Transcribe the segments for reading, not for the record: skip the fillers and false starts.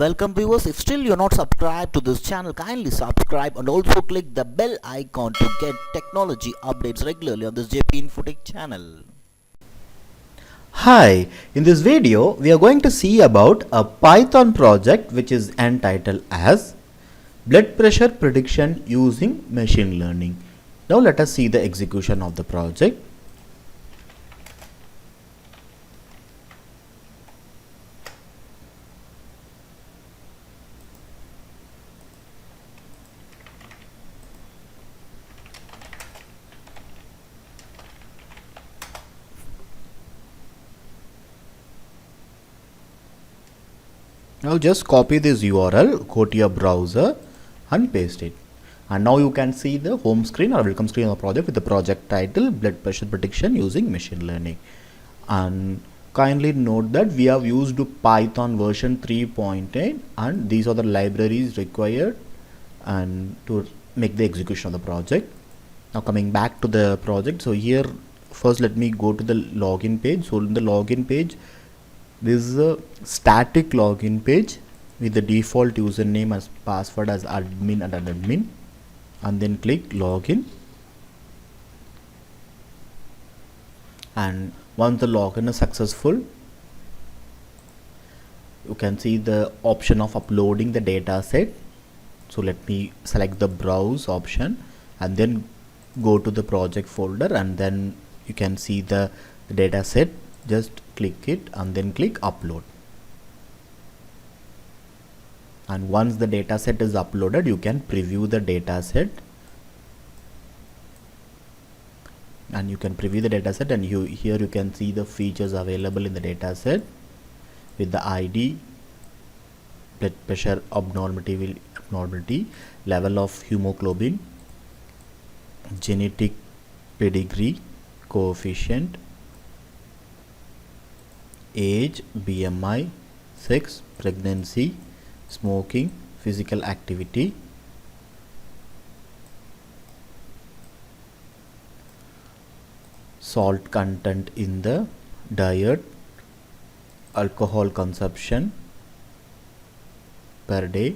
Welcome viewers, if still you're not subscribed to this channel, kindly subscribe and also click the bell icon to get technology updates regularly on this JP Infotech channel. Hi, in this video we are going to see about a Python project which is entitled as blood pressure prediction using machine learning. Now let us see the execution of the project. Now just copy this URL, go to your browser and paste it. And now you can see the home screen or welcome screen of the project with the project title blood pressure prediction using machine learning. And kindly note that we have used Python version 3.8 and these are the libraries required and to make the execution of the project. Now coming back to the project, so here first let me go to the login page. So in the login page, this is a static login page with the default username as password as admin and admin, and then click login. And once the login is successful, you can see the option of uploading the data set. So let me select the browse option and then go to the project folder, and then you can see the data set. Just click it and then click upload. And once the data set is uploaded, you can preview the data set. And you can preview the data set, and here you can see the features available in the data set with the ID, blood pressure abnormality, level of hemoglobin, genetic pedigree, coefficient, age, BMI, sex, pregnancy, smoking, physical activity, salt content in the diet, alcohol consumption per day,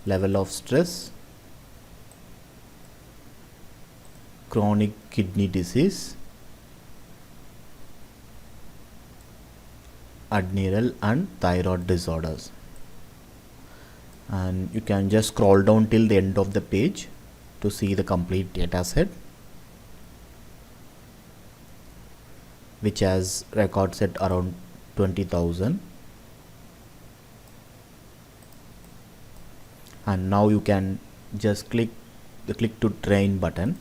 level of stress, chronic kidney disease, adrenal and thyroid disorders. And you can just scroll down till the end of the page to see the complete data set, which has record set around 20,000. And now you can just click the click to train button.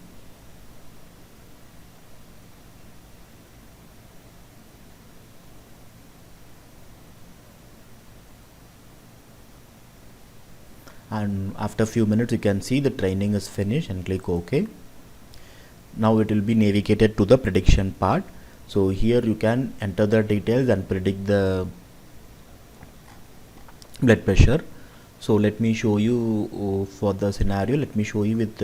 And after a few minutes you can see the training is finished, and click OK. Now it will be navigated to the prediction part. So here you can enter the details and predict the blood pressure. So let me show you for the scenario. Let me show you with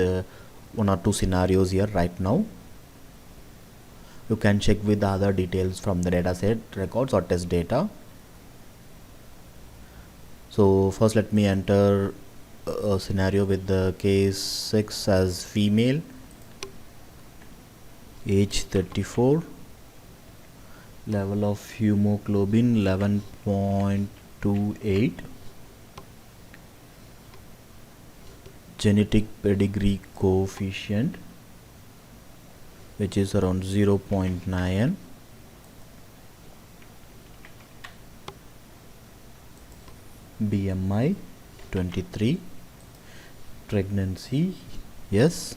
one or two scenarios here right now. You can check with the other details from the dataset records or test data. So first let me enter a scenario with the case 6 as female, age 34, level of hemoglobin 11.28, genetic pedigree coefficient which is around 0.9, BMI 23, pregnancy yes,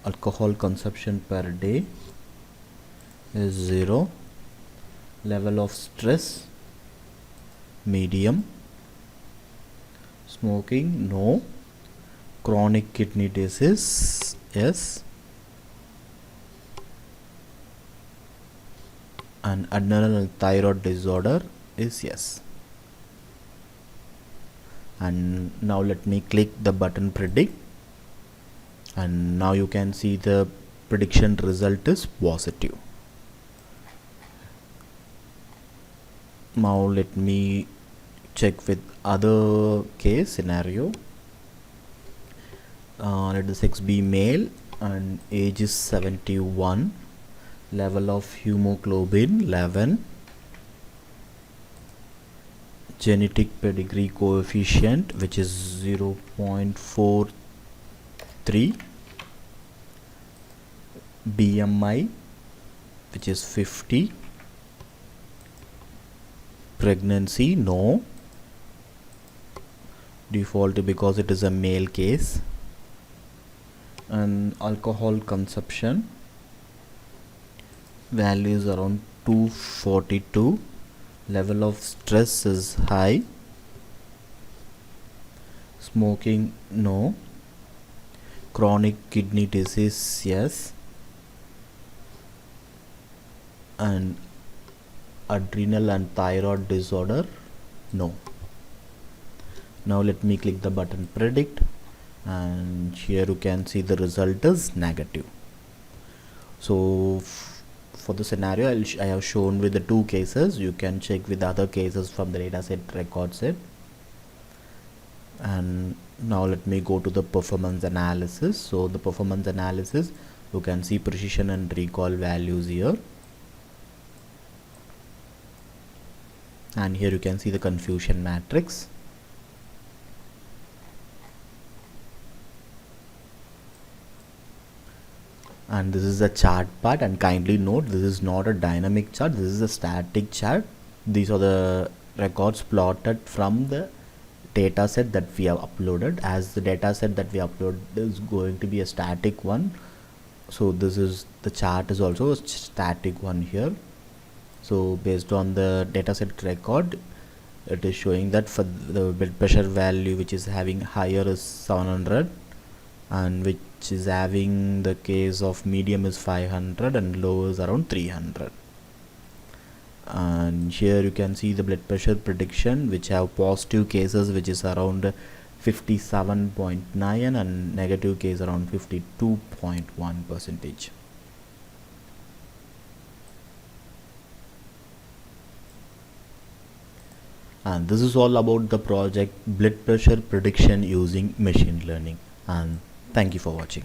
alcohol consumption per day is 0, level of stress medium, smoking no, chronic kidney disease yes, and adrenal and thyroid disorder is yes. And now let me click the button predict, and now you can see the prediction result is positive. Now let me check with other case scenario. Let the sex be male and age is 71, level of hemoglobin 11, genetic pedigree coefficient which is 0.43, BMI which is 50, pregnancy no, default because it is a male case, and alcohol consumption value is around 242, level of stress is high, smoking no, chronic kidney disease yes, and adrenal and thyroid disorder no. Now let me click the button predict, and here you can see the result is negative. So for the scenario I have shown with the two cases. You can check with other cases from the dataset record set. And now let me go to the performance analysis. So the performance analysis, you can see precision and recall values here, and here you can see the confusion matrix. And this is the chart part, and kindly note this is not a dynamic chart, this is a static chart. These are the records plotted from the data set that we have uploaded, as the data set that we upload is going to be a static one. So this is the chart is also a static one here. So based on the dataset record, it is showing that for the blood pressure value which is having higher is 700, and which is having the case of medium is 500 and low is around 300. And here you can see the blood pressure prediction which have positive cases which is around 57.9 and negative case around 52.1%. And this is all about the project blood pressure prediction using machine learning. And thank you for watching.